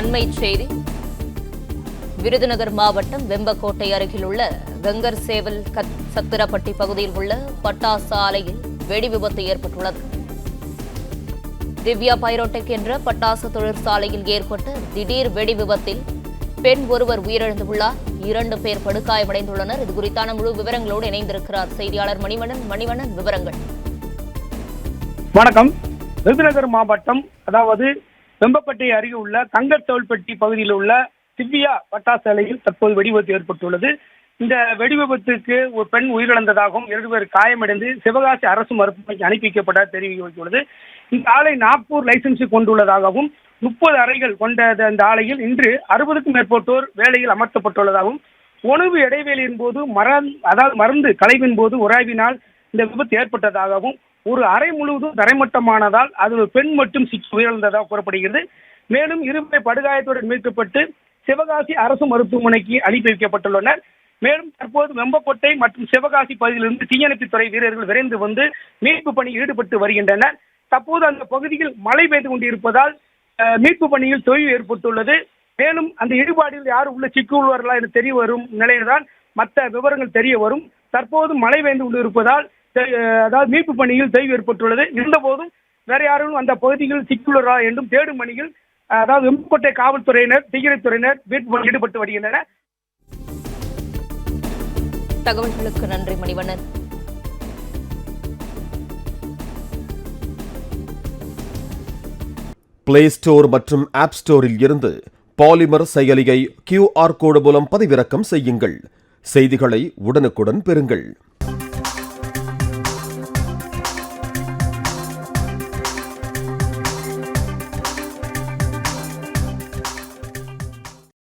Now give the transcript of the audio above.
அண்மைச் செய்தி. விருதுநகர் மாவட்டம் வெம்பக்கோட்டை அருகில் உள்ள கங்கர் சேவல் சத்திரப்பட்டி பகுதியில் உள்ள பட்டாசு ஆலையில் வெடி விபத்து ஏற்பட்டுள்ளது. திவ்யா பைரோடெக் என்ற பட்டாசு தொழிற்சாலையில் ஏற்பட்ட திடீர் வெடி விபத்தில் பெண் ஒருவர் உயிரிழந்துள்ளார். 2 பேர் படுகாயமடைந்துள்ளனர். இது குறித்தான முழு விவரங்களோடு இணைந்திருக்கிறார் செய்தியாளர் மணிவண்ணன். மணிவண்ணன், விவரங்கள். வணக்கம். விருதுநகர் மாவட்டம் அதாவது வெம்பப்பட்டை அருகே உள்ள கங்கர் சேவல்பட்டி பகுதியில் உள்ள திவ்யா பட்டாசு ஆலையில் தற்போது வெடிவிபத்து ஏற்பட்டுள்ளது. இந்த வெடிவிபத்துக்கு ஒரு பெண் உயிரிழந்ததாகவும் 2 பேர் காயமடைந்து சிவகாசி அரசு மருத்துவமனைக்கு அனுப்பி வைக்கப்பட்ட தெரிவிக்கப்பட்டுள்ளது. இந்த ஆலை நாக்பூர் லைசன்ஸ் கொண்டுள்ளதாகவும் 30 அறைகள் கொண்ட இந்த ஆலையில் இன்று 60க்கும் மேற்பட்டோர் வேலையில் அமர்த்தப்பட்டுள்ளதாகவும் உணவு இடைவேளையின் போது மருந்து களைவின் போது உராய்வினால் இந்த விபத்து ஏற்பட்டதாகவும் ஒரு அறை முழுவதும் தரைமட்டமானதால் அதில் ஒரு பெண் மட்டும் சிக்கி உயிரிழந்ததாக கூறப்படுகிறது. மேலும் 2 பேர் படுகாயத்துடன் மீட்கப்பட்டு சிவகாசி அரசு மருத்துவமனைக்கு அனுப்பி வைக்கப்பட்டுள்ளனர். மேலும் தற்போது வெம்பக்கோட்டை மற்றும் சிவகாசி பகுதியிலிருந்து தீயணைப்புத்துறை வீரர்கள் விரைந்து வந்து மீட்பு பணியில் ஈடுபட்டு வருகின்றனர். தற்போது அந்த பகுதியில் மழை பெய்து கொண்டிருப்பதால் மீட்பு பணியில் தொய்வு ஏற்பட்டுள்ளது. மேலும் அந்த இடிபாடில் யார் உள்ள சிக்கியுள்ளார்களா என்று தெரிய வரும் நிலையில்தான் மற்ற விவரங்கள் தெரிய வரும். தற்போது மழை பெய்து கொண்டிருப்பதால் அதாவது மீட்பு பணியில் தொய்வு ஏற்பட்டுள்ளது. இருந்தபோதும் வேற யாரும் அந்த பகுதியில் சிக்கியுள்ளாரா என்றும் தேடும் பணியில் அதாவது வெம்பக்கோட்டை காவல்துறையினர் தீயணைத்துறையினர் மீட்பு பணியில் ஈடுபட்டு வருகின்றனர். தகவல்களுக்கு நன்றி மணிவண்ணன். பிளே ஸ்டோர் மற்றும் ஆப் ஸ்டோரில் இருந்து பாலிமர் செயலியை QR கோடு மூலம் பதிவிறக்கம் செய்யுங்கள். செய்திகளை உடனுக்குடன் பெறுங்கள்.